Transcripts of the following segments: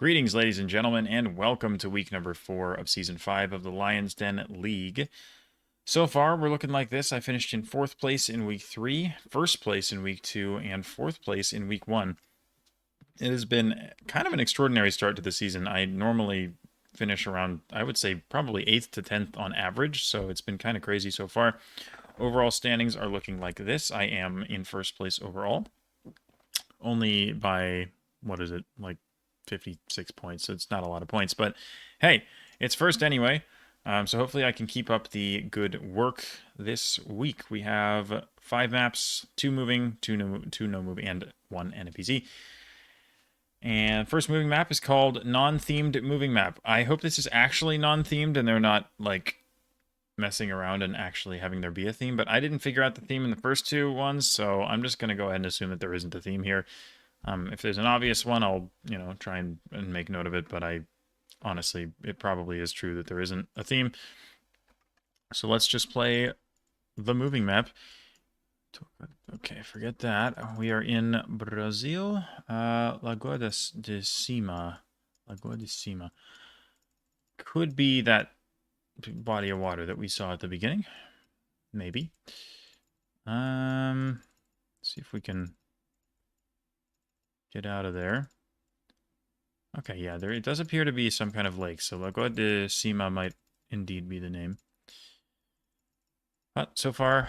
Greetings, ladies and gentlemen, and welcome to week number 4 of Season 5 of the Lyons Den League. So far, we're looking like this. I finished in 4th place in week 3, 1st place in week 2, and 4th place in week 1. It has been kind of an extraordinary start to the season. I normally finish around, I would say, probably 8th to 10th on average, so it's been kind of crazy so far. Overall standings are looking like this. I am in 1st place overall, only by, what is it, like 56 points, so it's not a lot of points. But hey, it's first anyway, so hopefully I can keep up the good work this week. We have 5 maps, 2 moving, 2 no moving, and 1 NPC. And first moving map is called Non-Themed Moving Map. I hope this is actually non-themed and they're not, like, messing around and actually having there be a theme, but I didn't figure out the theme in the first 2 ones, so I'm just going to go ahead and assume that there isn't a theme here. If there's an obvious one, I'll, try and make note of it, but honestly, it probably is true that there isn't a theme. So let's just play the moving map. Okay, forget that. We are in Brazil. Lagoa de Cima. Lagoa de Cima. Could be that body of water that we saw at the beginning. Maybe. See if we can get out of there. Okay, yeah, it does appear to be some kind of lake, so Lagoa de Cima might indeed be the name. But so far,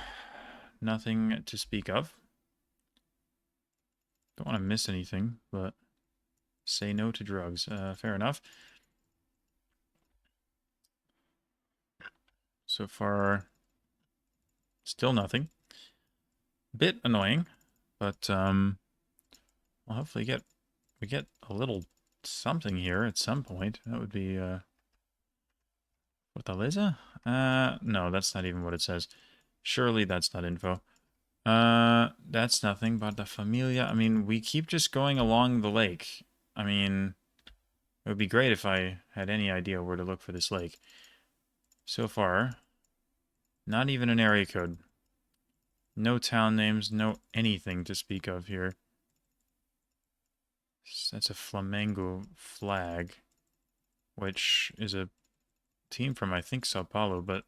nothing to speak of. Don't want to miss anything, but say no to drugs. Fair enough. So far, still nothing. Bit annoying, but we'll hopefully we get a little something here at some point. That would be Fortaleza? No, that's not even what it says. Surely that's not info. That's nothing but the Familia. I mean, we keep just going along the lake. I mean, it would be great if I had any idea where to look for this lake. So far, not even an area code. No town names, no anything to speak of here. That's a Flamengo flag, which is a team from, I think, Sao Paulo, but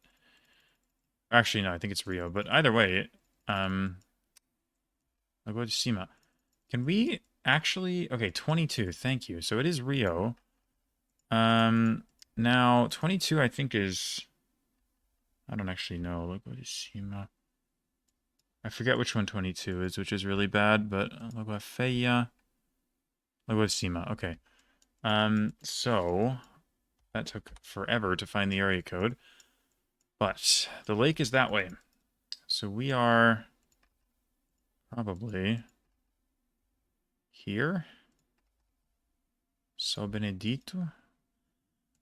actually, no, I think it's Rio. But either way, Lagoa de Cima. Can we actually... Okay, 22, thank you. So it is Rio. Now, 22, I think, is... I don't actually know. Lagoa de Cima. I forget which one 22 is, which is really bad, but Lagoa Feia. Lagoa de Cima, okay. So... That took forever to find the area code. But the lake is that way. So we are probably here. So Benedito.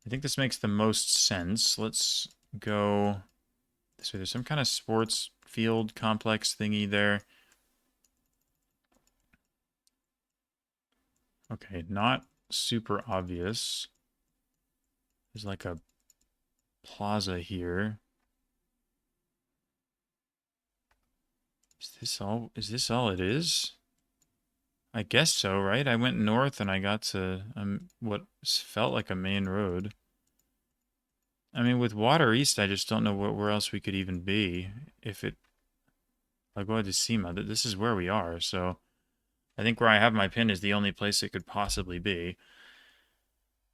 I think this makes the most sense. Let's go this way. There's some kind of sports field complex thingy there. Okay, not super obvious. There's like a plaza here. Is this all it is? I guess so, right? I went north and I got to what felt like a main road. I mean, with water east, I just don't know where else we could even be. If it... Lagoa de Cima, this is where we are, so... I think where I have my pin is the only place it could possibly be.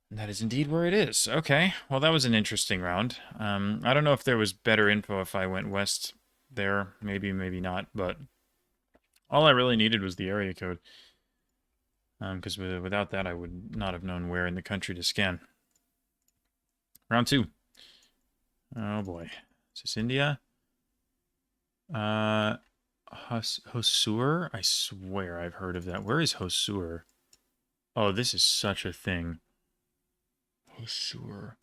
And that is indeed where it is. Okay, well that was an interesting round. I don't know if there was better info if I went west there. Maybe, maybe not, but... All I really needed was the area code. Because without that, I would not have known where in the country to scan. Round 2. Oh boy. Is this India? Hosur? I swear I've heard of that. Where is Hosur? Oh, this is such a thing. Hosur.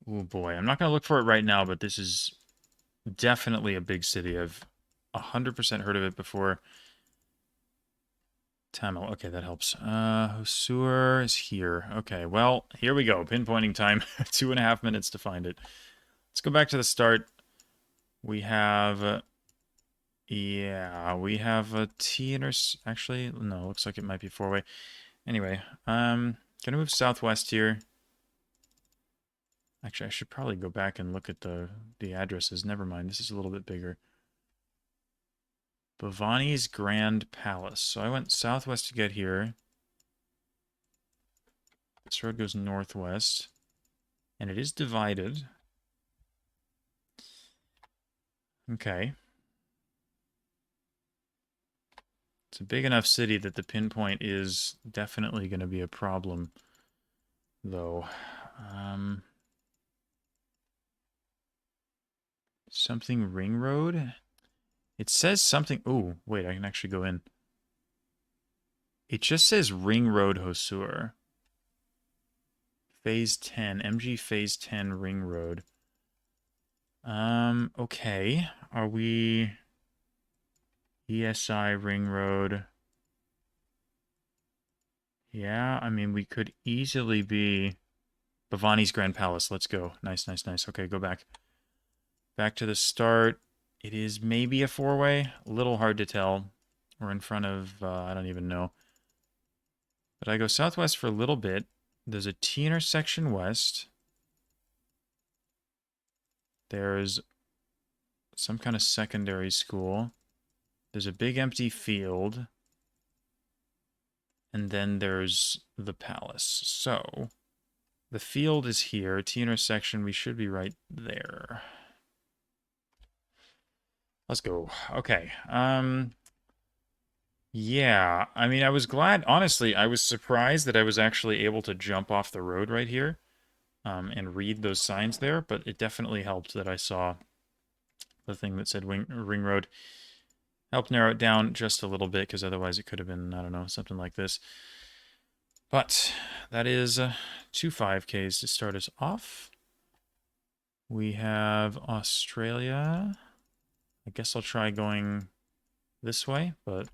Oh boy. I'm not going to look for it right now, but this is definitely a big city. I've 100% heard of it before. Tamil. Okay, that helps. Hosur is here. Okay, well, here we go. Pinpointing time. 2.5 minutes to find it. Let's go back to the start. We have... yeah, we have a T-intersection. Actually, no, looks like it might be 4-way. Anyway, Can I move southwest here? Actually, I should probably go back and look at the addresses. Never mind. This is a little bit bigger. Bhavani's Grand Palace. So I went southwest to get here. This road goes northwest. And it is divided. Okay. It's a big enough city that the pinpoint is definitely going to be a problem, though. Something Ring Road? It says something... Oh, wait, I can actually go in. It just says Ring Road Hosur. Phase 10. MG Phase 10 Ring Road. Okay. Are we... ESI Ring Road? Yeah, I mean, we could easily be... Bhavani's Grand Palace. Let's go. Nice, nice, nice. Okay, go back. Back to the start. It is maybe a four-way. A little hard to tell. We're in front of... I don't even know. But I go southwest for a little bit. There's a T intersection west. There's some kind of secondary school. There's a big empty field. And then there's the palace. So, the field is here. T intersection, we should be right there. Let's go. Okay. Yeah, I mean, I was glad, honestly, I was surprised that I was actually able to jump off the road right here and read those signs there, but it definitely helped that I saw the thing that said Ring Road. Helped narrow it down just a little bit, because otherwise it could have been, I don't know, something like this. But that is 2 5Ks to start us off. We have Australia. I guess I'll try going this way, but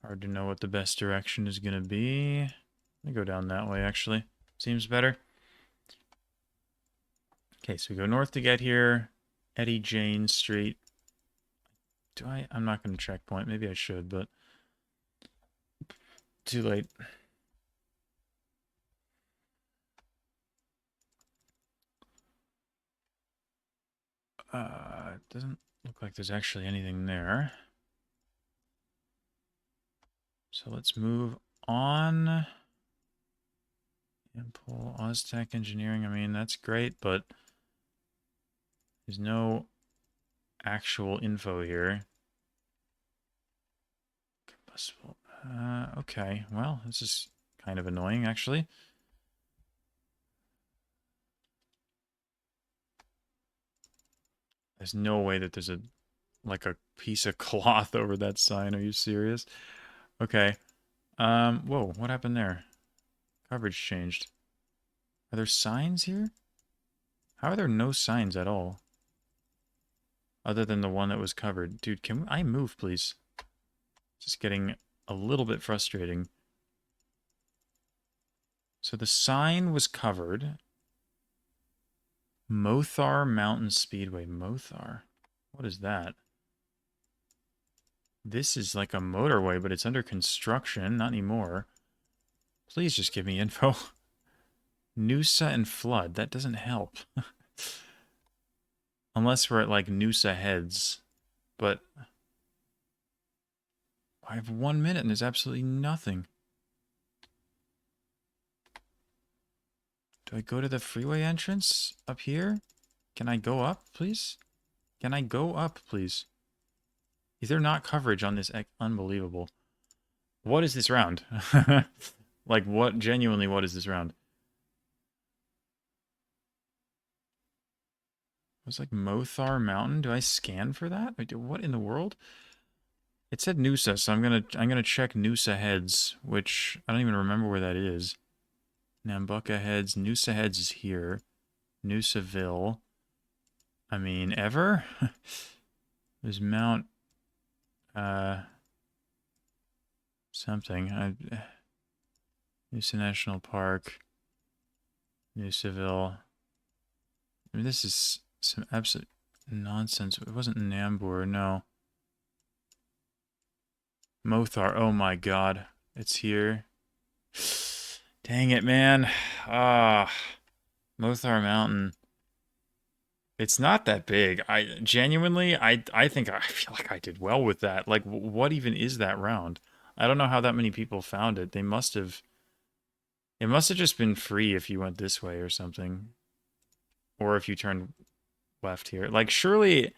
hard to know what the best direction is going to be. Let me go down that way, actually. Seems better. Okay, so we go north to get here. Eddie Jane Street. I'm not going to checkpoint. Maybe I should, but too late. It doesn't look like there's actually anything there. So let's move on. Impul Oztech Engineering. I mean, that's great, but there's no actual info here. Combustible. Okay. Well, this is kind of annoying, actually. There's no way that there's like a piece of cloth over that sign. Are you serious? Okay. Whoa, what happened there? Coverage changed. Are there signs here? How are there no signs at all? Other than the one that was covered. Dude, can I move, please? Just getting a little bit frustrating. So the sign was covered. Mothar Mountain Speedway. Mothar? What is that? This is like a motorway, but it's under construction. Not anymore. Please just give me info. Noosa and Flood. That doesn't help. Unless we're at like Noosa Heads. But I have 1 minute and there's absolutely nothing. Do I go to the freeway entrance up here? Can I go up, please? Can I go up, please? Is there not coverage on this? Unbelievable. What is this round? Like, what? Genuinely, what is this round? It was like Mothar Mountain. Do I scan for that? What in the world? It said Noosa, so I'm gonna check Noosa Heads, which I don't even remember where that is. Nambucca Heads. Noosa Heads is here. Noosaville. I mean, ever? There's Mount... something. Noosa National Park. Noosaville. I mean, this is some absolute nonsense. It wasn't Nambour, no. Mothar, oh my god. It's here. Dang it, man. Ah, Mothar Mountain. It's not that big. I genuinely, I think I feel like I did well with that. Like, what even is that round? I don't know how that many people found it. They must have. It must have just been free if you went this way or something, or if you turned left here. Like, surely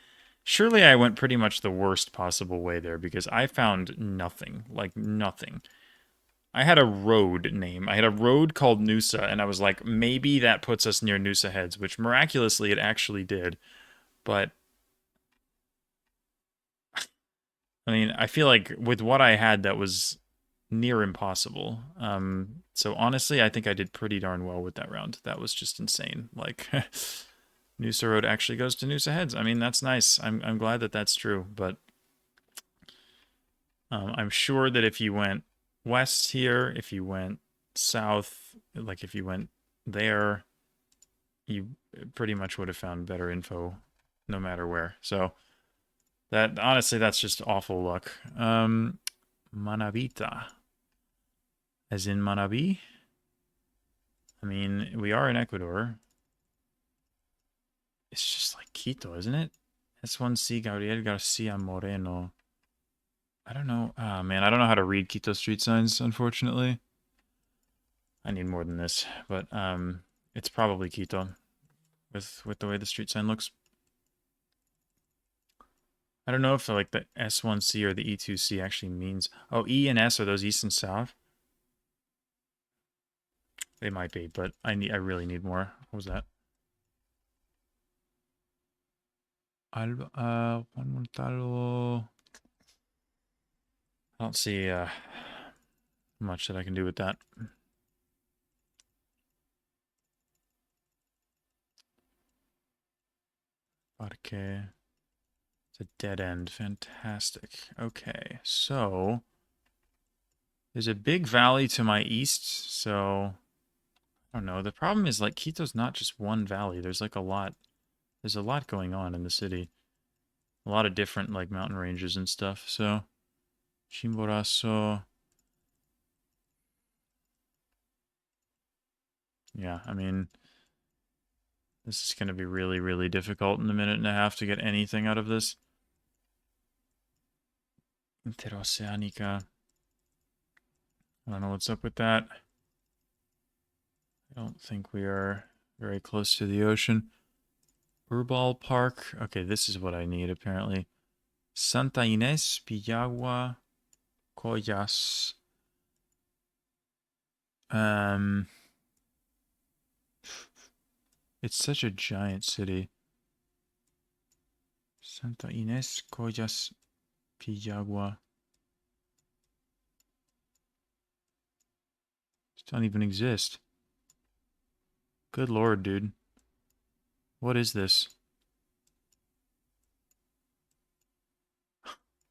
I went pretty much the worst possible way there because I found nothing. Like nothing. I had a road name. I had a road called Noosa, and I was like, maybe that puts us near Noosa Heads, which miraculously it actually did. But I mean, I feel like with what I had, that was near impossible. So honestly, I think I did pretty darn well with that round. That was just insane. Like, Noosa Road actually goes to Noosa Heads. I mean, that's nice. I'm glad that that's true. But I'm sure that if you went west here, if you went south, like if you went there, you pretty much would have found better info no matter where. So that honestly, that's just awful luck. Manabita, as in Manabi. I mean, we are in Ecuador. It's just like Quito, isn't it? S1C Gabriel Garcia Moreno. I don't know. Ah, man, I don't know how to read Quito street signs, unfortunately. I need more than this, but it's probably Quito with the way the street sign looks. I don't know if like the S1C or the E2C actually means. Oh, E and S, are those east and south? They might be, but I really need more. What was that? Alba, Juan Montalvo. I don't see much that I can do with that. Parque. It's a dead end. Fantastic. Okay, so there's a big valley to my east, so I don't know. The problem is like Quito's not just one valley. There's like a lot. There's a lot going on in the city. A lot of different like mountain ranges and stuff. So Chimborazo. Yeah, I mean, this is going to be really, really difficult in a minute and a half to get anything out of this. Interoceanica. I don't know what's up with that. I don't think we are very close to the ocean. Urbal Park. Okay, this is what I need apparently. Santa Ines, Pillagua, Coyas. Um, it's such a giant city. Santa Ines, Coyas, Pillagua. Don't even exist. Good lord, dude. What is this?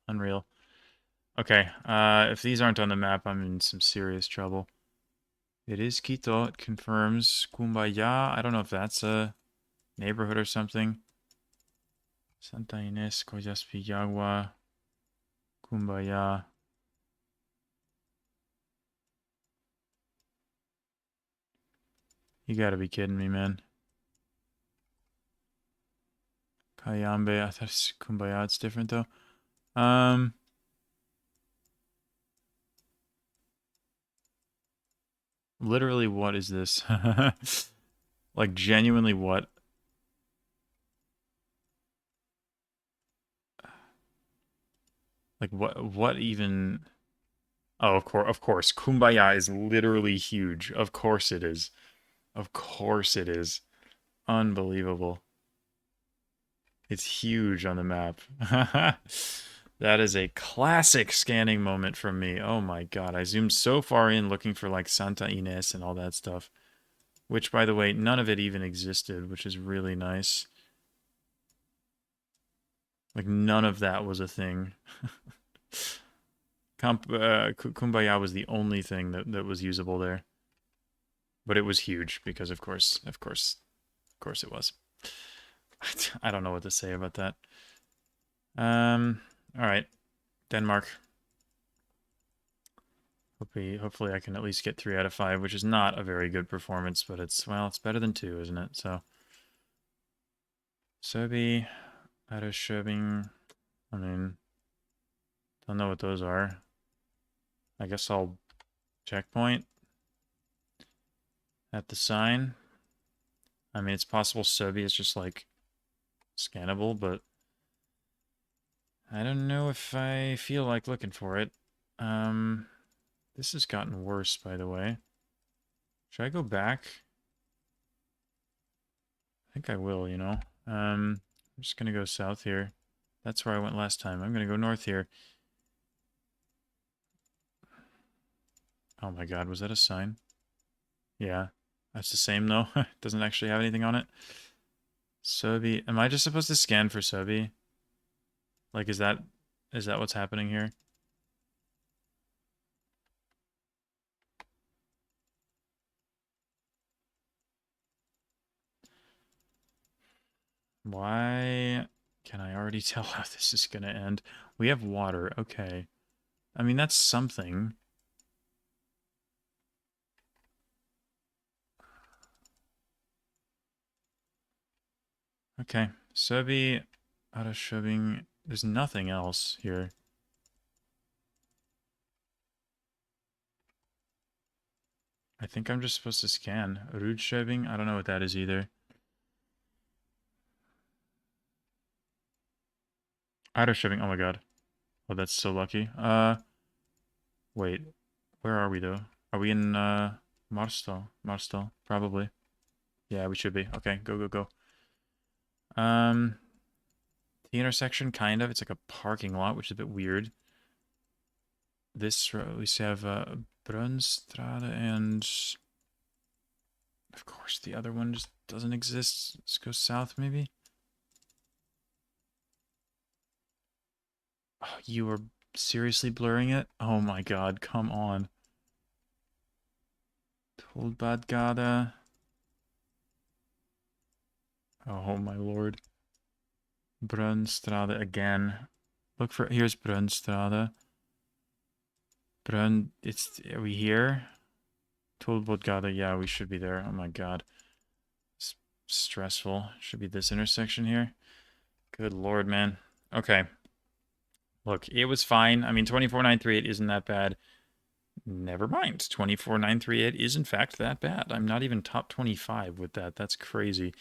Unreal. Okay, if these aren't on the map, I'm in some serious trouble. It is Quito. It confirms Kumbaya. I don't know if that's a neighborhood or something. Santa Ines, Coyas Pillagua, Kumbaya. You gotta be kidding me, man. Cayambe. I thought it's Kumbaya. It's different though. Literally, what is this? Like, genuinely, what? Like, what even? Oh, of course. Kumbaya is literally huge. Of course it is. Of course it is. Unbelievable. It's huge on the map. That is a classic scanning moment from me. Oh my god, I zoomed so far in looking for like Santa Ines and all that stuff. Which, by the way, none of it even existed, which is really nice. Like, none of that was a thing. Kumbaya was the only thing that was usable there. But it was huge because, of course it was. I don't know what to say about that. All right. Denmark. Hopefully I can at least get 3 out of 5, which is not a very good performance, but it's, well, it's better than 2, isn't it? So, Sobi, Arashobing, I mean, don't know what those are. I guess I'll checkpoint at the sign. I mean, it's possible Sobi is just, like, scannable, but I don't know if I feel like looking for it. This has gotten worse, by the way. Should I go back? I think I will, you know. I'm just gonna go south here. That's where I went last time. I'm gonna go north here. Oh my god, was that a sign? Yeah. That's the same though. It doesn't actually have anything on it. Sobi. Am I just supposed to scan for Sobi? Like, is that what's happening here? Why can I already tell how this is gonna end? We have water. Okay. I mean, that's something. Okay. Sobi, Arashobing. There's nothing else here. I think I'm just supposed to scan. Rudschebing? I don't know what that is either. Arashobing. Oh my god. Oh, that's so lucky. Wait. Where are we though? Are we in Marstal? Marstal, probably. Yeah, we should be. Okay, go, go, go. The intersection, kind of. It's like a parking lot, which is a bit weird. This road, we have Brunstrade and... Of course, the other one just doesn't exist. Let's go south, maybe? Oh, you were seriously blurring it? Oh my god, come on. Tolbadgada. Oh my lord. Brunstrade again. Look for, here's Brunstrade. Are we here? Tolbadgada, yeah, we should be there. Oh my god. It's stressful. Should be this intersection here. Good lord, man. Okay. Look, it was fine. I mean, 24938 isn't that bad. Never mind. 24938 is in fact that bad. I'm not even top 25 with that. That's crazy.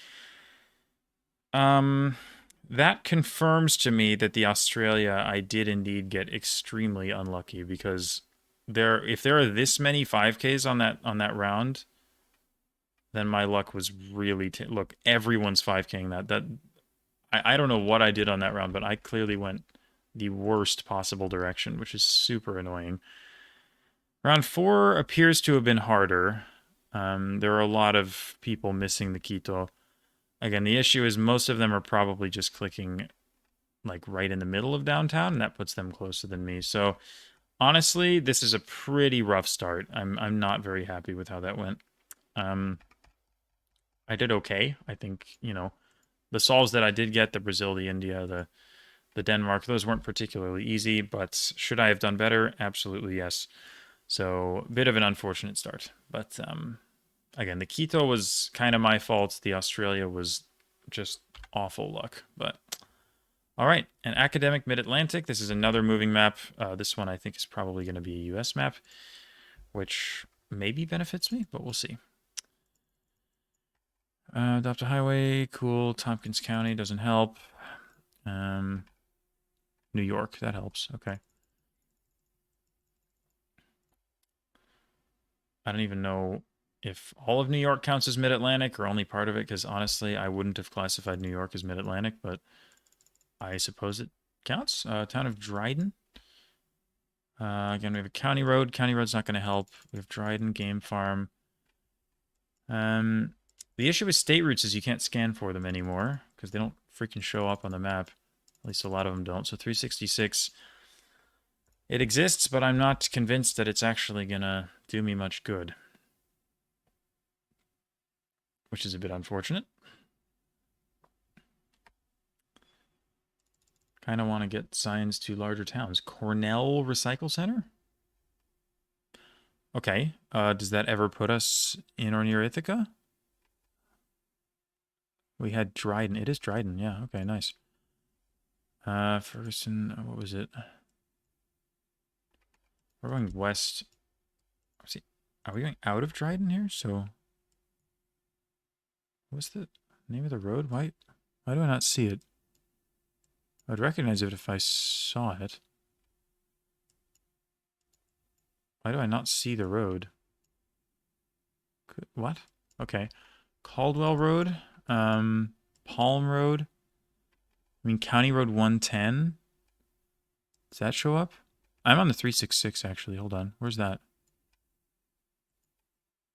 That confirms to me that the Australia I did indeed get extremely unlucky because if there are this many 5Ks on that round, then my luck was really look, everyone's 5King that I don't know what I did on that round, but I clearly went the worst possible direction, which is super annoying. Round 4 appears to have been harder. There are a lot of people missing the Quito. Again, the issue is most of them are probably just clicking like right in the middle of downtown, and that puts them closer than me. So honestly, this is a pretty rough start. I'm not very happy with how that went. I did okay. I think, you know, the solves that I did get, the Brazil, the India, the Denmark, those weren't particularly easy, but should I have done better? Absolutely yes. So a bit of an unfortunate start. But again, the Quito was kind of my fault. The Australia was just awful luck. But all right, an academic mid-Atlantic. This is another moving map. This one I think is probably going to be a US map, which maybe benefits me, but we'll see. Adopt a highway, cool. Tompkins County doesn't help. New York, that helps. Okay. I don't even know if all of New York counts as mid-Atlantic or only part of it, because honestly, I wouldn't have classified New York as mid-Atlantic, but I suppose it counts. Town of Dryden. Again, we have a county road. County road's not going to help. We have Dryden, Game Farm. The issue with state routes is you can't scan for them anymore because they don't freaking show up on the map. At least a lot of them don't. So 366, it exists, but I'm not convinced that it's actually going to do me much good, which is a bit unfortunate. Kind of want to get signs to larger towns. Cornell Recycle Center? Okay. Does that ever put us in or near Ithaca? We had Dryden. It is Dryden. Yeah. Okay. Nice. Ferguson. What was it? We're going west. See, are we going out of Dryden here? So, what's the name of the road? Why do I not see it? I'd recognize it if I saw it. Why do I not see the road? What? Okay. Caldwell Road. Palm Road. I mean, County Road 110. Does that show up? I'm on the 366, actually. Hold on. Where's that?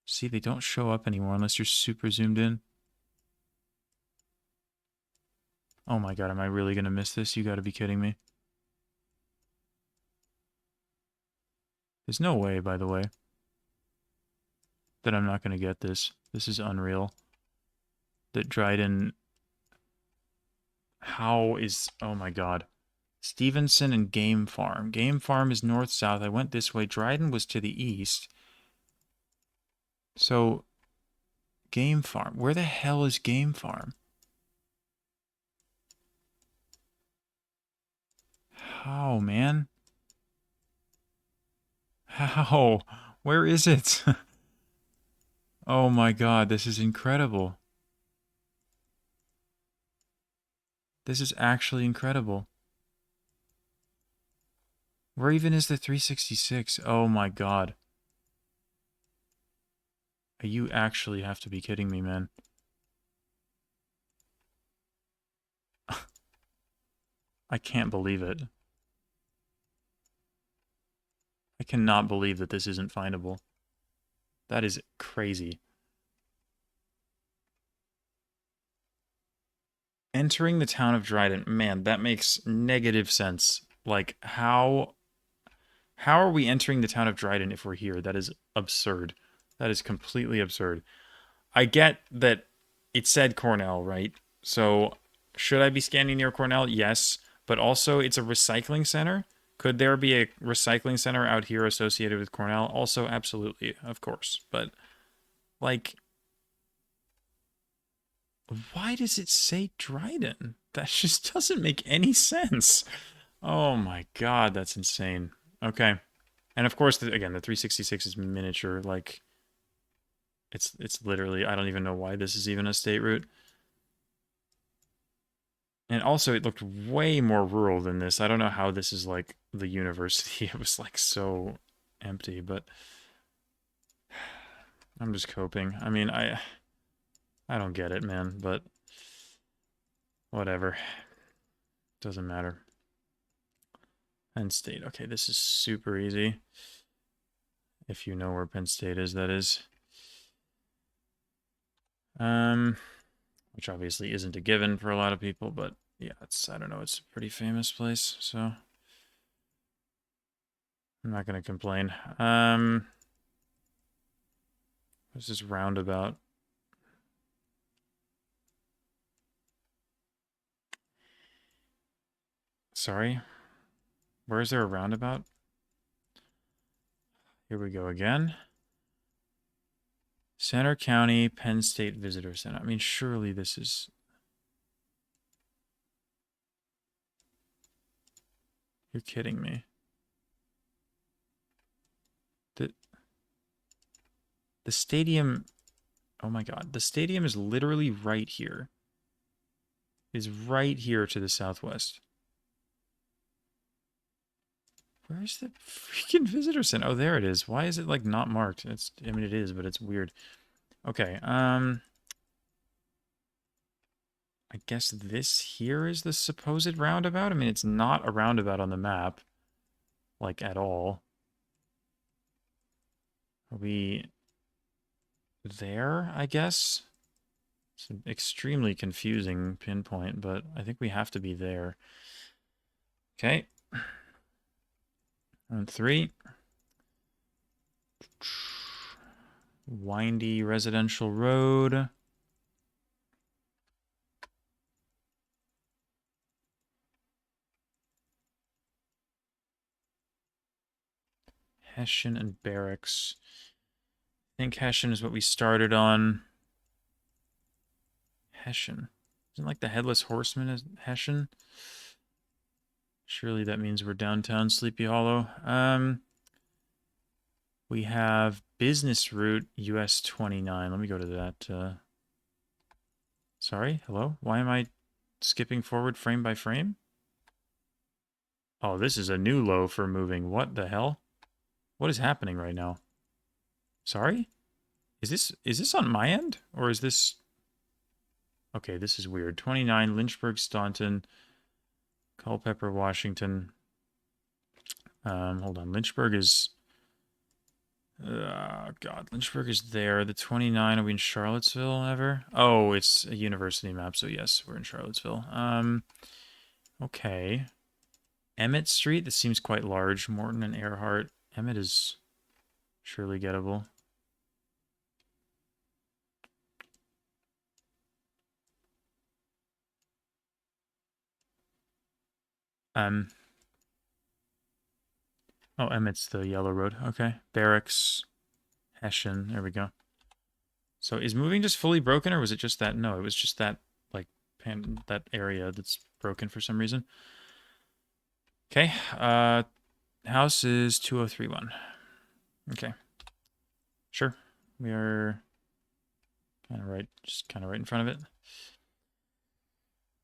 See, they don't show up anymore unless you're super zoomed in. Oh my god, am I really going to miss this? You got to be kidding me. There's no way, by the way, that I'm not going to get this. This is unreal. That Dryden... How is... Oh my god. Stevenson and Game Farm. Game Farm is north-south. I went this way. Dryden was to the east. So, Game Farm. Where the hell is Game Farm? How, man? How? Where is it? Oh my god, this is incredible. This is actually incredible. Where even is the 366? Oh my god. You actually have to be kidding me, man. I can't believe it. I cannot believe that this isn't findable. That is crazy. Entering the town of Dryden. Man, that makes negative sense. Like, how are we entering the town of Dryden if we're here? That is absurd. That is completely absurd. I get that it said Cornell, right? So, should I be standing near Cornell? Yes. But also, it's a recycling center. Could there be a recycling center out here associated with Cornell? Also, absolutely, of course. But, like, why does it say Dryden? That just doesn't make any sense. Oh my god, that's insane. Okay. And of course, again, the 366 is miniature. Like, it's literally, I don't even know why this is even a state route. And also, it looked way more rural than this. I don't know how this is like the university. It was like so empty, but I'm just coping. I mean, I don't get it, man, but whatever. Doesn't matter. Penn State. Okay, this is super easy. If you know where Penn State is, that is. Which obviously isn't a given for a lot of people, but yeah, I don't know, it's a pretty famous place, so I'm not gonna complain. What's this roundabout? Sorry? Where is there a roundabout? Here we go again. Center County, Penn State Visitor Center. I mean, surely this is... You're kidding me. The stadium... Oh my god. The stadium is literally right here. Is right here to the southwest. Where's the freaking visitor center? Oh, there it is. Why is it, like, not marked? I mean, it is, but it's weird. Okay, I guess this here is the supposed roundabout? I mean, it's not a roundabout on the map. Like, at all. Are we there, I guess? It's an extremely confusing pinpoint, but I think we have to be there. Okay. On 3. Windy residential road. Hessian and barracks. I think Hessian is what we started on. Hessian. Isn't like the Headless Horseman is Hessian? Surely that means we're downtown Sleepy Hollow. We have business route US 29. Let me go to that. Sorry, hello? Why am I skipping forward frame by frame? Oh, this is a new low for moving. What the hell? What is happening right now? Sorry? Is this on my end? Or is this... Okay, this is weird. 29, Lynchburg, Staunton, Culpeper, Washington. Hold on. Lynchburg is... God, Lynchburg is there. The 29, are we in Charlottesville ever? Oh, it's a university map, so yes, we're in Charlottesville. Okay. Emmett Street, this seems quite large. Morton and Earhart. Emmett is surely gettable. Oh, Emmett's the yellow road. Okay. Barracks, Hessian. There we go. So is moving just fully broken, or was it just that? No, it was just that, like, that area that's broken for some reason. Okay. House is 2031. Okay. Sure. We are kind of right, just kind of right in front of it.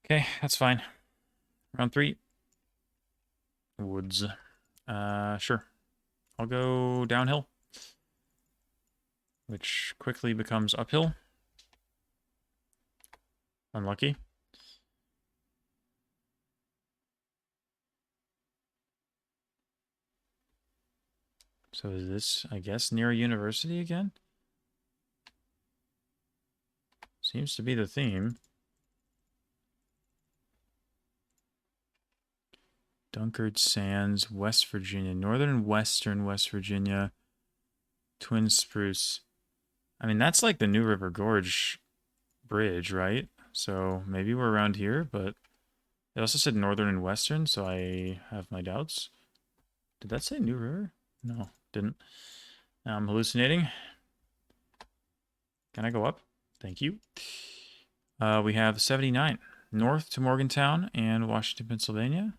Okay, that's fine. Round 3. Woods. Sure. I'll go downhill, which quickly becomes uphill. Unlucky. So is this, I guess, near a university again? Seems to be the theme. Dunkard Sands, West Virginia. Northern and Western West Virginia. Twin Spruce. I mean, that's like the New River Gorge Bridge, right? So maybe we're around here, but it also said Northern and Western, so I have my doubts. Did that say New River? No, didn't. I'm hallucinating. Can I go up? Thank you. We have 79. North to Morgantown and Washington, Pennsylvania.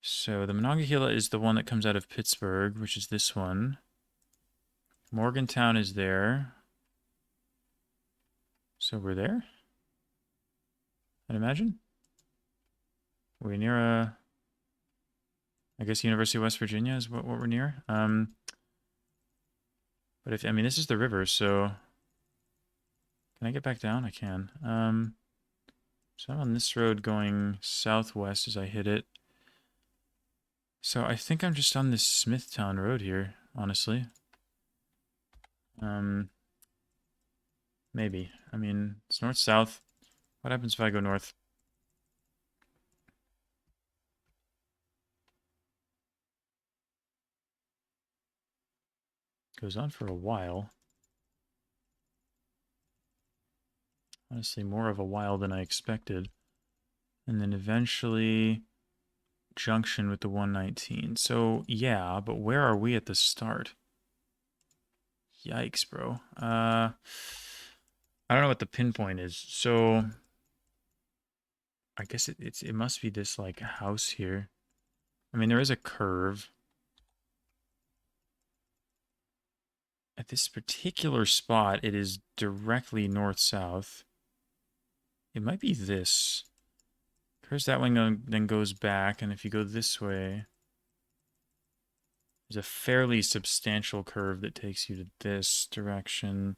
So the Monongahela is the one that comes out of Pittsburgh, which is this one. Morgantown is there. So we're there? I'd imagine. We're near I guess University of West Virginia is what we're near. But if, I mean, this is the river, so... Can I get back down? I can. So I'm on this road going southwest as I hit it. So I think I'm just on this Smithtown road here, honestly. Maybe. I mean, it's north-south. What happens if I go north? Goes on for a while. Honestly, more of a while than I expected. And then eventually junction with the 119. So, yeah, but where are we at the start? Yikes, bro. I don't know what the pinpoint is. So, I guess it must be this, like, house here. I mean, there is a curve. At this particular spot, it is directly north-south. It might be this. Curves that way, then goes back, and if you go this way, there's a fairly substantial curve that takes you to this direction.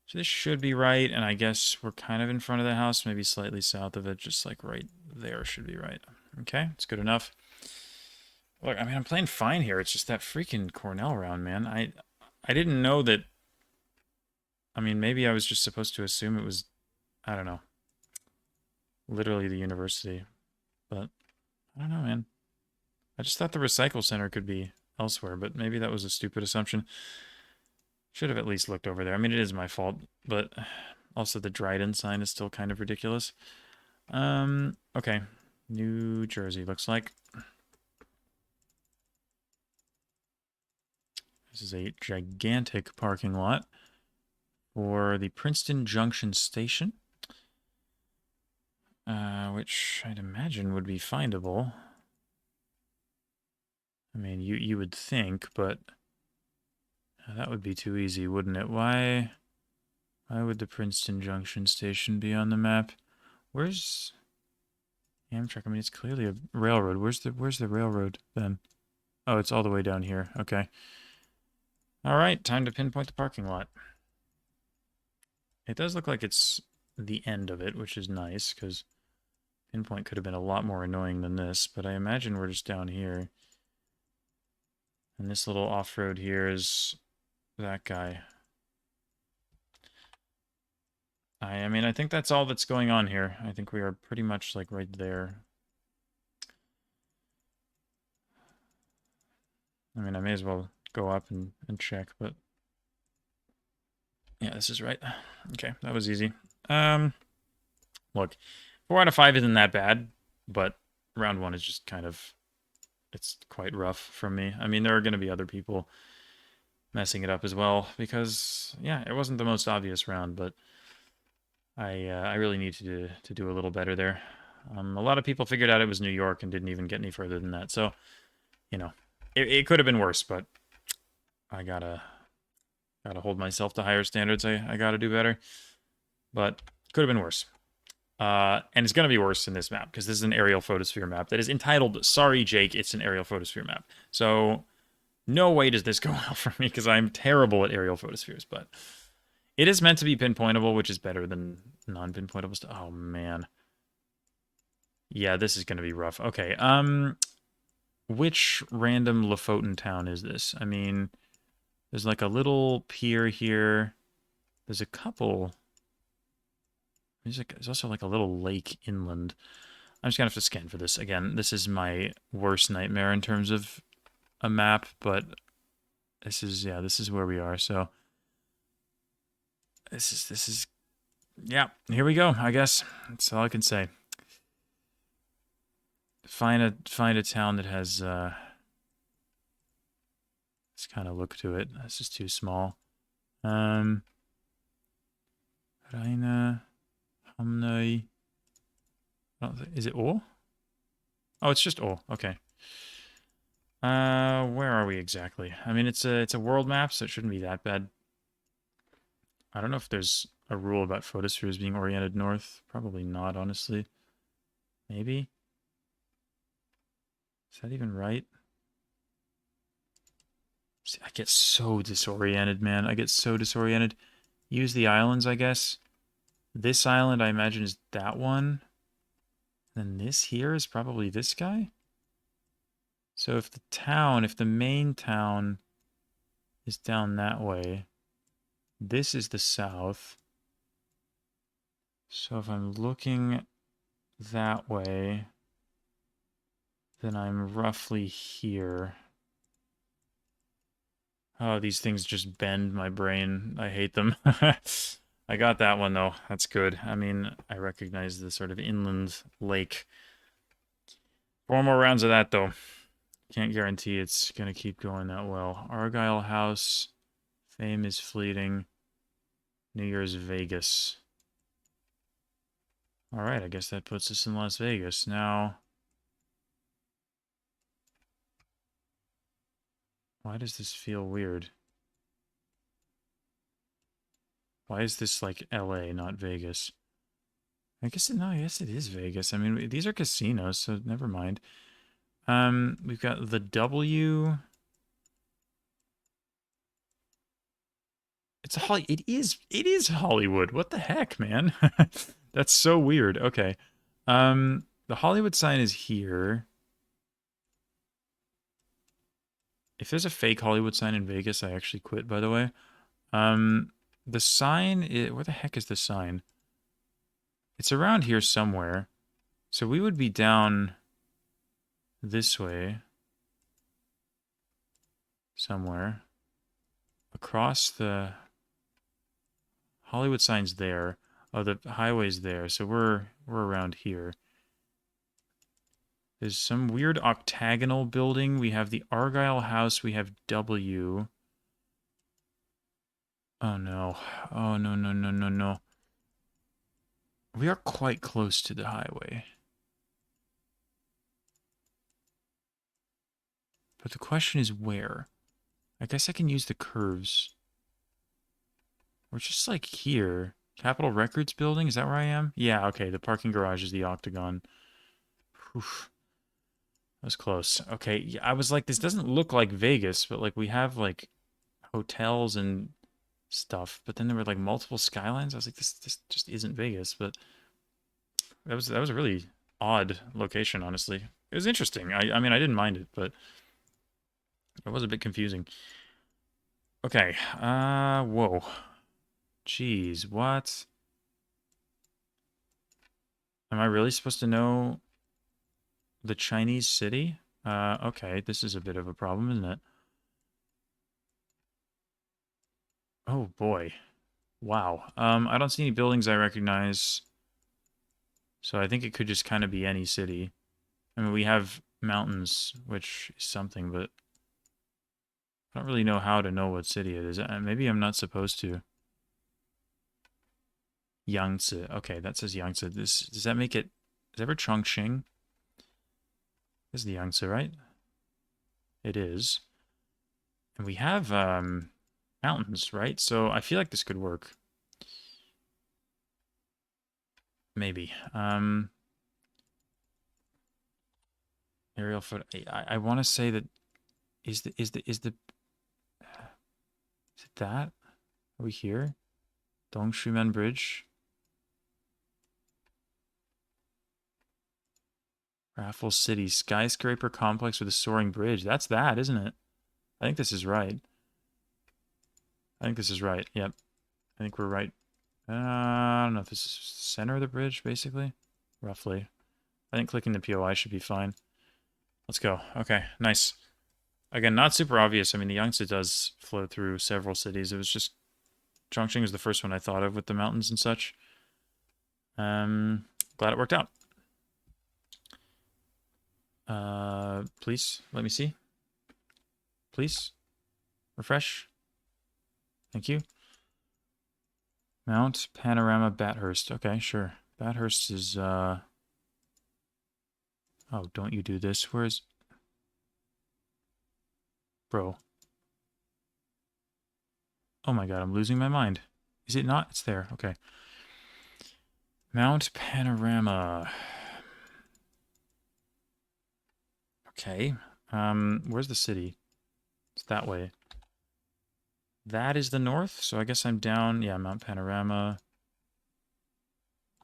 So this should be right, and I guess we're kind of in front of the house, maybe slightly south of it, just like right there should be right. Okay, it's good enough. Look, I mean, I'm playing fine here. It's just that freaking Cornell round, man. I didn't know that. I mean, maybe I was just supposed to assume it was, I don't know, literally the university. But I don't know, man. I just thought the recycle center could be elsewhere, but maybe that was a stupid assumption. Should have at least looked over there. I mean, it is my fault, but also the Dryden sign is still kind of ridiculous. Okay. New Jersey looks like. This is a gigantic parking lot for the Princeton Junction Station, which I'd imagine would be findable. I mean, you would think, but that would be too easy, wouldn't it? Why would the Princeton Junction Station be on the map? Where's Amtrak? I mean, it's clearly a railroad. Where's the railroad then? Oh, it's all the way down here. Okay. All right, time to pinpoint the parking lot. It does look like it's the end of it, which is nice, because pinpoint could have been a lot more annoying than this, but I imagine we're just down here. And this little off-road here is that guy. I mean, I think that's all that's going on here. I think we are pretty much, like, right there. I mean, I may as well go up and check, but... yeah, this is right. Okay, that was easy. Look, 4 out of 5 isn't that bad, but round 1 is just kind of... it's quite rough from me. I mean, there are going to be other people messing it up as well, because, yeah, it wasn't the most obvious round, but I really need to do a little better there. A lot of people figured out it was New York and didn't even get any further than that, so, you know, it could have been worse, but I gotta hold myself to higher standards. I gotta do better, but could have been worse. And it's going to be worse in this map, because this is an aerial photosphere map that is entitled, Sorry, Jake, it's an aerial photosphere map. So, no way does this go well for me, because I'm terrible at aerial photospheres, but it is meant to be pinpointable, which is better than non-pinpointable stuff. Oh, man. Yeah, this is going to be rough. Okay, which random Lofoten town is this? I mean, there's like a little pier here. There's a couple... there's also like a little lake inland. I'm just going to have to scan for this. Again, this is my worst nightmare in terms of a map, but this is, yeah, this is where we are, so... This is... yeah, here we go, I guess. That's all I can say. Find a town that has, this kind of look to it. This is too small. Reine... Hamnøy... is it all? Oh, it's just all. Okay. Where are we exactly? I mean, it's a world map, so it shouldn't be that bad. I don't know if there's a rule about photospheres being oriented north. Probably not, honestly. Maybe? Is that even right? See, I get so disoriented, man. I get so disoriented. Use the islands, I guess. This island, I imagine, is that one. And then this here is probably this guy? So if the main town is down that way, this is the south. So if I'm looking that way, then I'm roughly here. Oh, these things just bend my brain. I hate them. I got that one, though. That's good. I mean, I recognize the sort of inland lake. 4 more rounds of that, though. Can't guarantee it's going to keep going that well. Argyle House. Fame is fleeting. New Year's Vegas. Alright, I guess that puts us in Las Vegas. Now... why does this feel weird? Why is this like LA, not Vegas? I guess it is Vegas. I mean, these are casinos, so never mind. We've got the W. It is Hollywood. What the heck, man? That's so weird. Okay. The Hollywood sign is here. If there's a fake Hollywood sign in Vegas, I actually quit, by the way. The sign where the heck is the sign? It's around here somewhere. So we would be down this way. Somewhere. Across the... Hollywood sign's there. Oh, the highway's there. So we're around here. There's some weird octagonal building. We have the Argyle House. We have W. Oh no. Oh no, no, no, no, no. We are quite close to the highway. But the question is where? I guess I can use the curves. We're just like here. Capitol Records building, is that where I am? Yeah, okay, the parking garage is the octagon. Oof, that was close. Okay, yeah, I was like, this doesn't look like Vegas, but like we have like hotels and stuff. But then there were like multiple skylines. I was like, this just isn't Vegas. But that was a really odd location, honestly. It was interesting. I mean I didn't mind it, but it was a bit confusing. Okay. Whoa. Jeez, what? Am I really supposed to know the Chinese city? Okay, this is a bit of a problem, isn't it? Oh boy. Wow. I don't see any buildings I recognize, so I think it could just kind of be any city. I mean, we have mountains, which is something, but I don't really know how to know what city it is. Maybe I'm not supposed to. Yangtze. Okay, that says Yangtze. Does that make it? Is that ever Chongqing? This is the Yangtze, right? It is. And we have mountains, right? So I feel like this could work. Maybe. Aerial photo. I want to say that is it that? Are we here? Dongshumen Bridge. Raffles City skyscraper complex with a soaring bridge. That's that, isn't it? I think this is right. I think this is right. Yep. I think we're right. I don't know if this is center of the bridge, basically. Roughly. I think clicking the POI should be fine. Let's go. Okay, nice. Again, not super obvious. I mean, the Yangtze does flow through several cities. It was just Chongqing was the first one I thought of with the mountains and such. Glad it worked out. Please let me see. Please refresh. Thank you. Mount Panorama Bathurst. Okay, sure. Bathurst is Oh, don't you do this. Where's bro? Oh my god, I'm losing my mind. Is it not? It's there. Okay. Mount Panorama. Okay. Where's the city? It's that way. That is the north, so I guess I'm down. Yeah, Mount Panorama.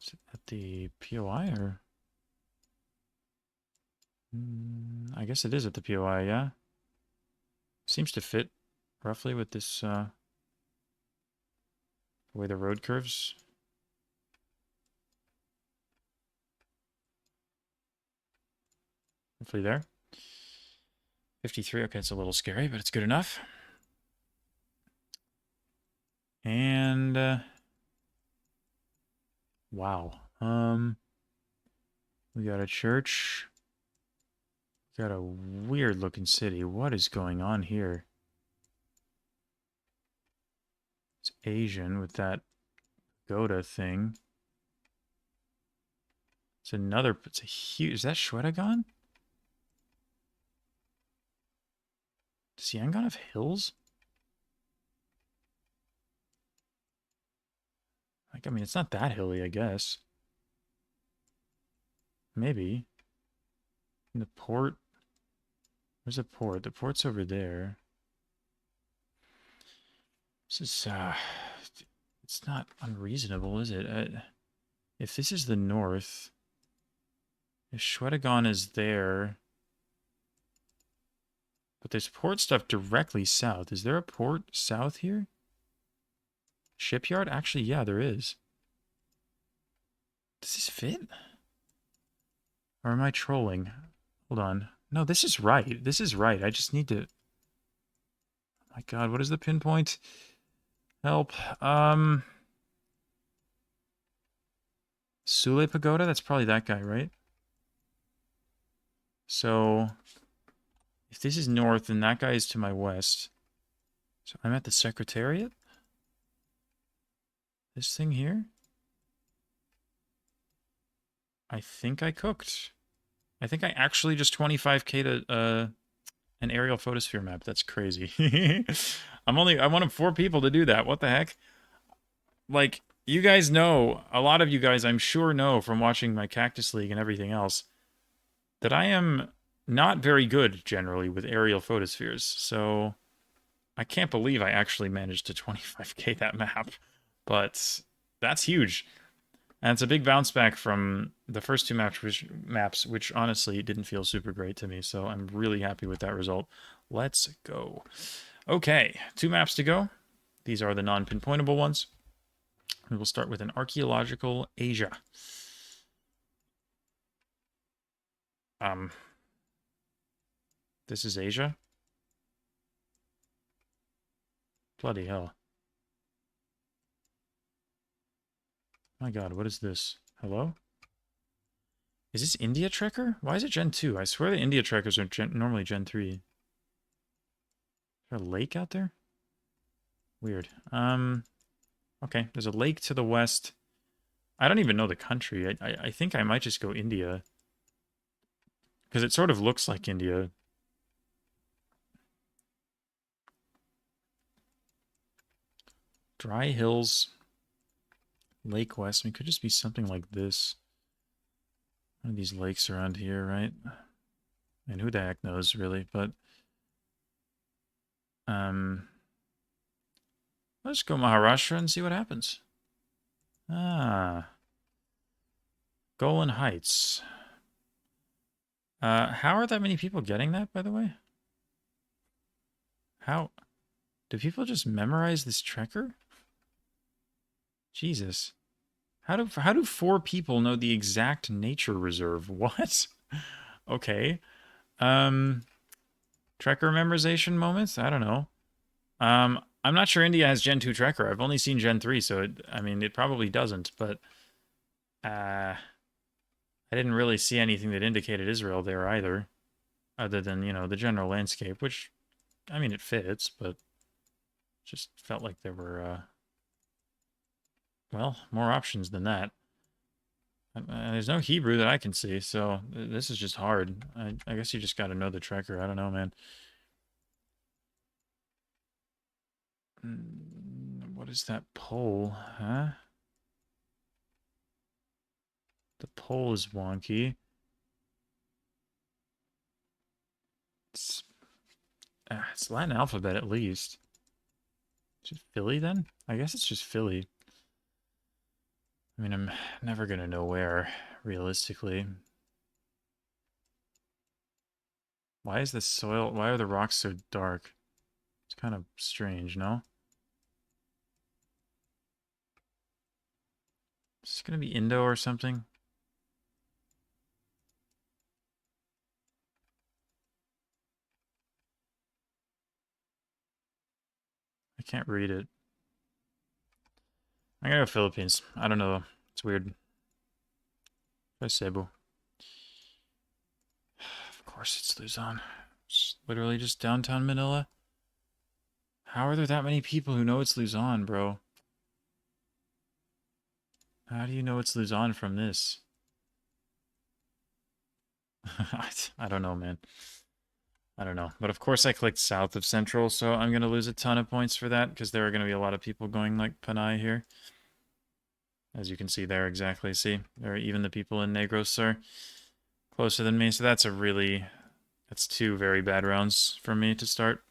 Is it at the POI or? I guess it is at the POI, yeah. Seems to fit roughly with this, the way the road curves. Hopefully there. 53, okay, it's a little scary, but it's good enough. And, wow. We got a church. We got a weird looking city. What is going on here? It's Asian with that pagoda thing. It's a huge, is that Shwedagon? Does Yangon have hills? Like, I mean, it's not that hilly, I guess. Maybe. And the port. Where's the port? The port's over there. This is, it's not unreasonable, is it? If this is the north, if Shwedagon is there, but there's port stuff directly south. Is there a port south here? Shipyard? Actually, yeah, there is. Does this fit? Or am I trolling? Hold on. No, this is right. This is right. I just need to... Oh my god, what is the pinpoint? Help. Sule Pagoda? That's probably that guy, right? So, if this is north, then that guy is to my west. So I'm at the Secretariat? This thing here? I think I cooked. I think I actually just 25K'd an aerial photosphere map. That's crazy. I wanted 4 people to do that. What the heck? Like, you guys know, a lot of you guys I'm sure know from watching my Cactus League and everything else, that I am not very good generally with aerial photospheres. So I can't believe I actually managed to 25K that map. But that's huge. And it's a big bounce back from the first 2 maps, which honestly didn't feel super great to me. So I'm really happy with that result. Let's go. Okay, 2 maps to go. These are the non-pinpointable ones. We will start with an archaeological Asia. This is Asia? Bloody hell. My god, what is this? Hello? Is this India Trekker? Why is it Gen 2? I swear the India Trekkers are normally Gen 3. Is there a lake out there? Weird. Okay, there's a lake to the west. I don't even know the country. I think I might just go India. Because it sort of looks like India. Dry hills. Lake West. I mean, it could just be something like this. One of these lakes around here, right? And who the heck knows, really, but... let's go Maharashtra and see what happens. Ah. Golan Heights. How are that many people getting that, by the way? How? Do people just memorize this trekker? Jesus. How do 4 people know the exact nature reserve? What? Okay. Trekker memorization moments? I don't know. I'm not sure India has Gen 2 Trekker. I've only seen Gen 3, so I mean, it probably doesn't, but I didn't really see anything that indicated Israel there either, other than, you know, the general landscape, which, I mean, it fits, but just felt like there were, well, more options than that. There's no Hebrew that I can see, so this is just hard. I guess you just got to know the Trekker. I don't know, man. What is that pole, huh? The pole is wonky. It's Latin alphabet at least. Is it Philly then? I guess it's just Philly. I mean, I'm never gonna know where, realistically. Why is the soil, why are the rocks so dark? It's kind of strange, no? Is this gonna be Indo or something? I can't read it. I'm gonna go Philippines. I don't know. It's weird. Try Cebu. Of course it's Luzon. It's literally just downtown Manila. How are there that many people who know it's Luzon, bro? How do you know it's Luzon from this? I don't know, man. I don't know. But of course I clicked south of Central, so I'm going to lose a ton of points for that, because there are going to be a lot of people going like Panay here. As you can see there, exactly. See, there are even the people in Negros are closer than me, so that's 2 very bad rounds for me to start.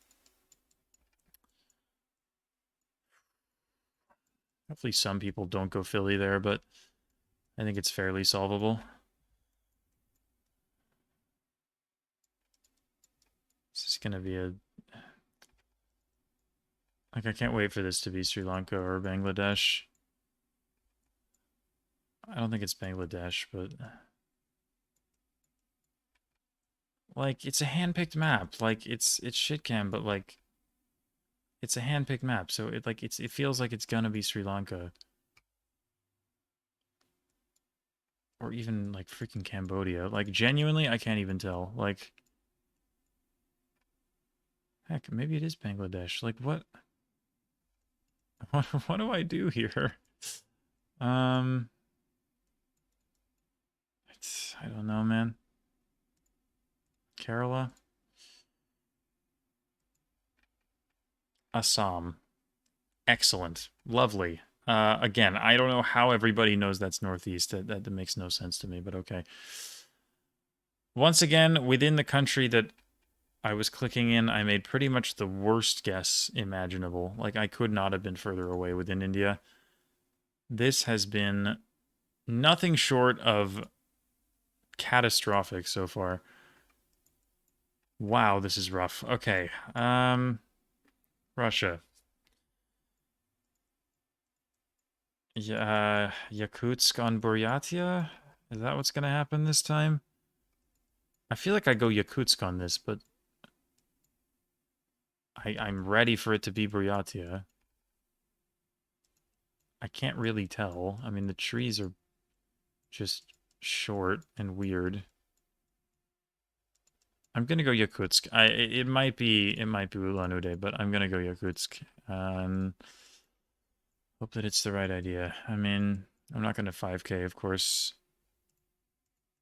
Hopefully some people don't go Philly there, but I think it's fairly solvable. This is going to be like, I can't wait for this to be Sri Lanka or Bangladesh. I don't think it's Bangladesh, but... like, it's a hand-picked map. Like, it's shitcam, but, like... it's a hand-picked map, so it feels like it's gonna be Sri Lanka. Or even, like, freaking Cambodia. Like, genuinely, I can't even tell. Like... heck, maybe it is Bangladesh. Like, what? What do I do here? Um, I don't know, man. Kerala? Assam. Excellent. Lovely. Again, I don't know how everybody knows that's northeast. That makes no sense to me, but okay. Once again, within the country that I was clicking in, I made pretty much the worst guess imaginable. Like, I could not have been further away within India. This has been nothing short of catastrophic so far. Wow, this is rough. Okay. Russia. Yeah, Yakutsk on Buryatia? Is that what's gonna happen this time? I feel like I go Yakutsk on this, but I'm ready for it to be Buryatia. I can't really tell. I mean, the trees are just short and weird. I'm gonna go Yakutsk. It might be Ulan-Ude, but I'm gonna go Yakutsk. Hope that it's the right idea. I mean, I'm not gonna 5K, of course.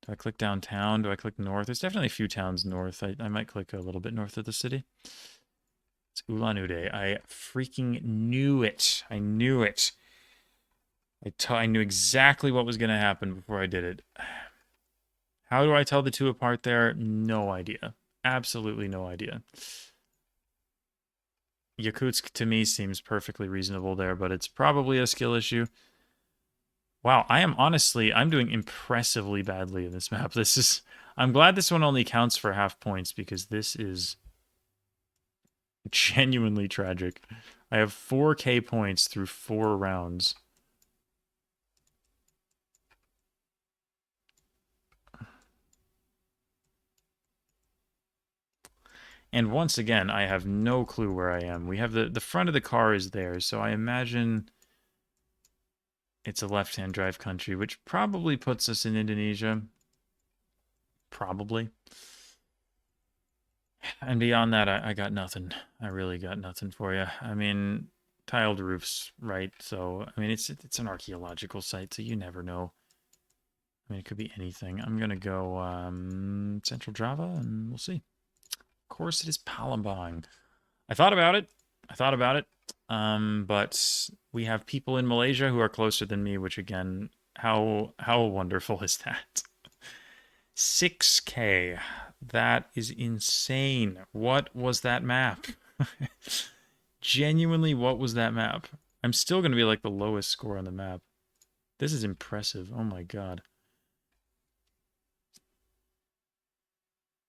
Do I click downtown? Do I click north? There's definitely a few towns north. I might click a little bit north of the city. It's Ulan-Ude. I freaking knew it. I knew it. I knew exactly what was going to happen before I did it. How do I tell the two apart there? No idea. Absolutely no idea. Yakutsk to me seems perfectly reasonable there, but it's probably a skill issue. Wow, I'm doing impressively badly in this map. I'm glad this one only counts for half points because this is genuinely tragic. I have 4K points through 4 rounds. And once again, I have no clue where I am. We have the front of the car is there, so I imagine it's a left-hand drive country, which probably puts us in Indonesia. Probably. And beyond that, I got nothing. I really got nothing for you. I mean, tiled roofs, right? So, I mean, it's an archaeological site, so you never know. I mean, it could be anything. I'm gonna go Central Java, and we'll see. Of course, it is Palembang. I thought about it. But we have people in Malaysia who are closer than me, which again, how wonderful is that? 6K. That is insane. What was that map? Genuinely, what was that map? I'm still going to be like the lowest score on the map. This is impressive. Oh my god.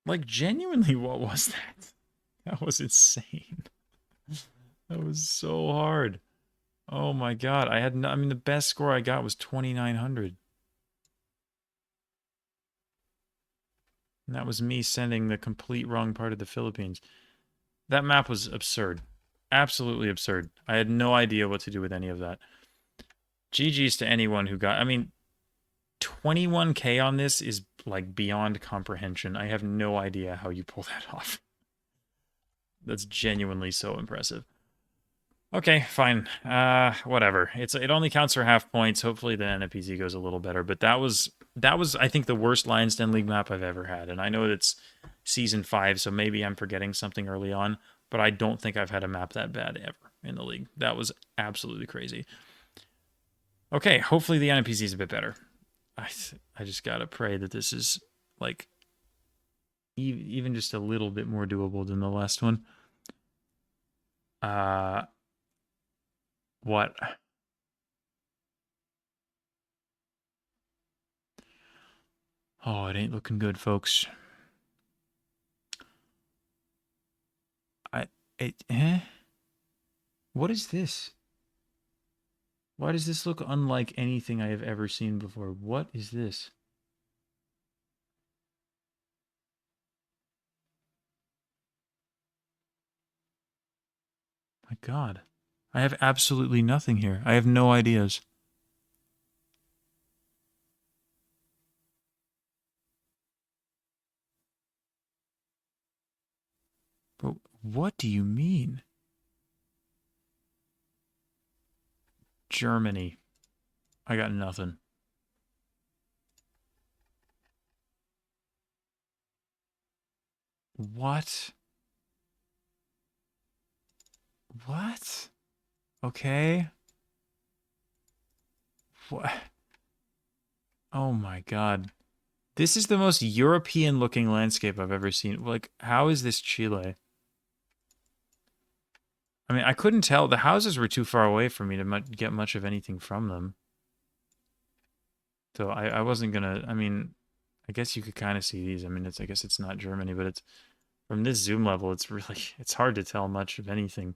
Like, genuinely, what was that? That was insane. That was so hard. Oh my god. I mean, the best score I got was 2,900. And that was me sending the complete wrong part of the Philippines. That map was absurd. Absolutely absurd. I had no idea what to do with any of that. GG's to anyone who got. I mean, 21K on this is like beyond comprehension. I have no idea how you pull that off. That's genuinely so impressive. Okay, fine. Whatever. It only counts for half points. Hopefully the NPC goes a little better. But that was I think the worst Lyons Den League map I've ever had. And I know it's season 5, so maybe I'm forgetting something early on, but I don't think I've had a map that bad ever in the league. That was absolutely crazy. Okay, hopefully the NPC is a bit better. I just gotta pray that this is like even just a little bit more doable than the last one. Uh, what? Oh, it ain't looking good, folks. I What is this? Why does this look unlike anything I have ever seen before? What is this? My God. I have absolutely nothing here. I have no ideas. But what do you mean? Germany. I got nothing. What? What? Okay. What? Oh my God. This is the most European looking landscape I've ever seen. Like, how is this Chile? I mean, I couldn't tell. The houses were too far away for me to get much of anything from them. So I wasn't gonna. I mean, I guess you could kind of see these. I mean, I guess it's not Germany, but it's from this zoom level. It's really it's hard to tell much of anything.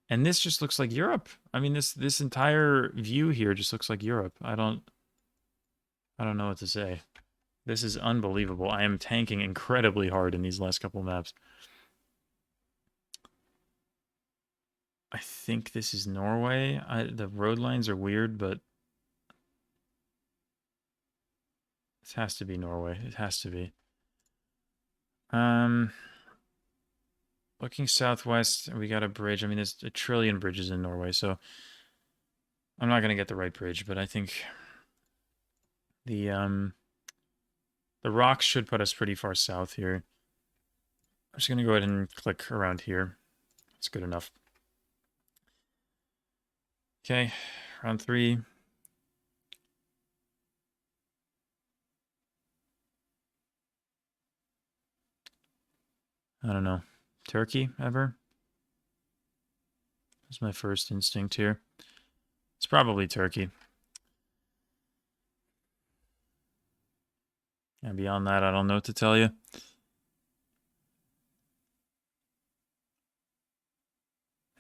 And this just looks like Europe. I mean, this entire view here just looks like Europe. I don't know what to say. This is unbelievable. I am tanking incredibly hard in these last couple maps. I think this is Norway. The road lines are weird, but this has to be Norway. It has to be. Um, Looking southwest, we got a bridge. I mean, there's a trillion bridges in Norway, so I'm not gonna get the right bridge, but I think the um the rocks should put us pretty far south here. I'm just gonna go ahead and click around here. That's good enough. Okay, round 3. I don't know. Turkey, ever? That's my first instinct here. It's probably Turkey. And beyond that, I don't know what to tell you.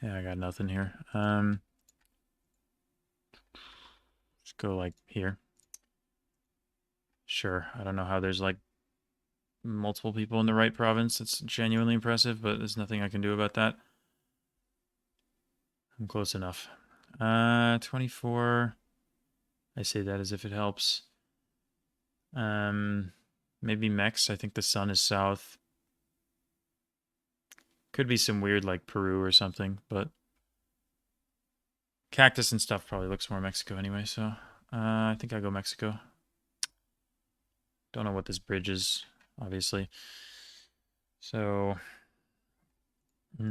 Yeah, I got nothing here. Just go like here. Sure. I don't know how there's like multiple people in the right province. It's genuinely impressive, but there's nothing I can do about that. I'm close enough. 24. I say that as if it helps. Maybe Mex. I think the sun is south. Could be some weird like Peru or something, but cactus and stuff probably looks more Mexico anyway, so I think I go Mexico. Don't know what this bridge is, obviously. So, yeah,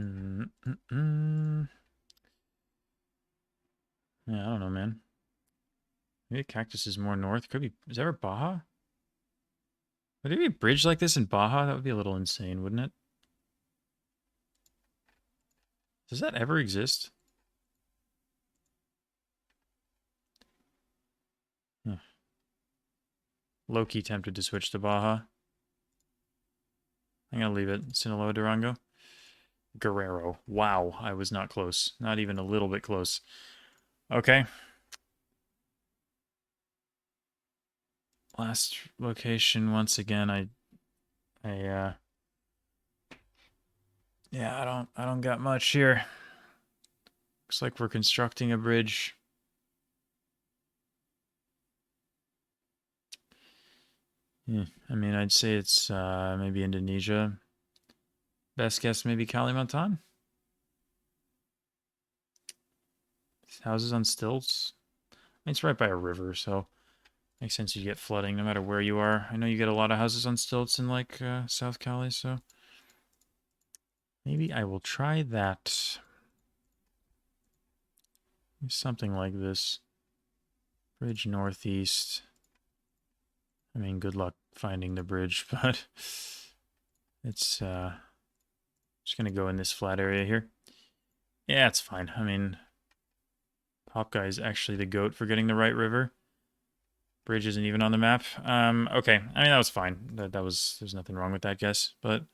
I don't know, man. Maybe cactus is more north. Could be. Is there a Baja? Would there be a bridge like this in Baja? That would be a little insane, wouldn't it? Does that ever exist? Hmm. Low-key tempted to switch to Baja. I'm gonna leave it. Sinaloa, Durango. Guerrero. Wow, I was not close. Not even a little bit close. Okay. Last location once again. Yeah, I don't got much here. Looks like we're constructing a bridge. Yeah, I mean, I'd say it's maybe Indonesia. Best guess, maybe Kalimantan. Houses on stilts. I mean, it's right by a river, so makes sense you get flooding no matter where you are. I know you get a lot of houses on stilts in like South Cali, so maybe I will try that. Something like this. Bridge northeast. I mean, good luck finding the bridge, but it's just gonna go in this flat area here. Yeah, it's fine. I mean, Pop Guy is actually the goat for getting the right river. Bridge isn't even on the map. Okay. I mean, that was fine. There's nothing wrong with that guess, but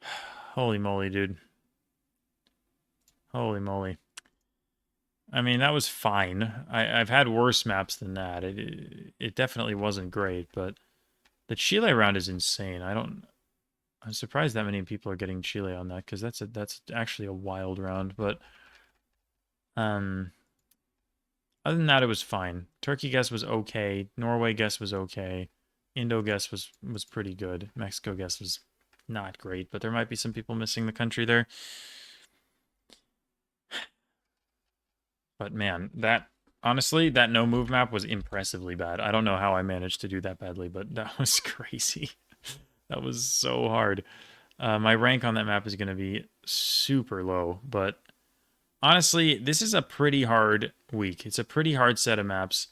holy moly, dude. Holy moly. I mean, that was fine. I've had worse maps than that. It definitely wasn't great, but the Chile round is insane. I'm surprised that many people are getting Chile on that because that's actually a wild round, but um other than that, it was fine. Turkey guess was okay. Norway guess was okay. Indo guess was pretty good. Mexico guess was not great, but there might be some people missing the country there. But man, that Honestly, that no move map was impressively bad. I don't know how I managed to do that badly, but that was crazy. That was so hard. My rank on that map is going to be super low, but honestly, this is a pretty hard week. It's a pretty hard set of maps.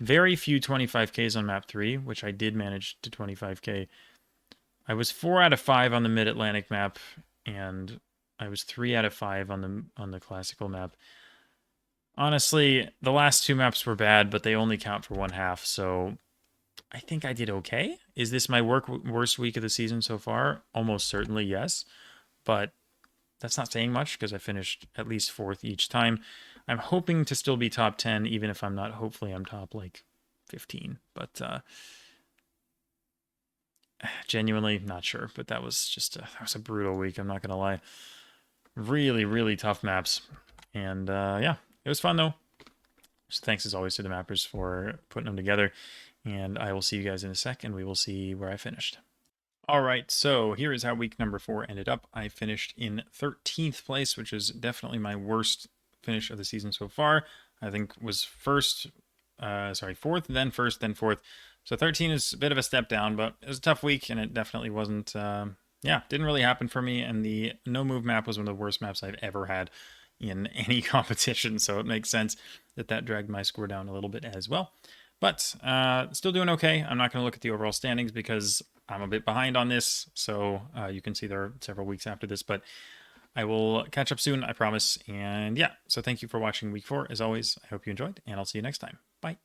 Very few 25Ks on map 3, which I did manage to 25K. I was 4 out of 5 on the Mid-Atlantic map, and I was 3 out of 5 on the classical map. Honestly, the last two maps were bad, but they only count for one half, so I think I did okay. Is this my worst week of the season so far? Almost certainly yes, but that's not saying much because I finished at least fourth each time. I'm hoping to still be top 10, even if I'm not. Hopefully, I'm top like 15, but genuinely not sure. But that was just that was a brutal week. I'm not gonna lie. Really, really tough maps, and yeah, it was fun though. So thanks as always to the mappers for putting them together, and I will see you guys in a sec, and we will see where I finished. All right, so here is how week number 4 ended up. I finished in 13th place, which is definitely my worst finish of the season so far. I think was fourth, then first, then fourth. So 13 is a bit of a step down, but it was a tough week, and it definitely wasn't, didn't really happen for me. And the no move map was one of the worst maps I've ever had in any competition, so it makes sense that that dragged my score down a little bit as well. But still doing okay. I'm not going to look at the overall standings because I'm a bit behind on this, so you can see there are several weeks after this, but I will catch up soon, I promise. And yeah, so thank you for watching week 4. As always, I hope you enjoyed, and I'll see you next time. Bye.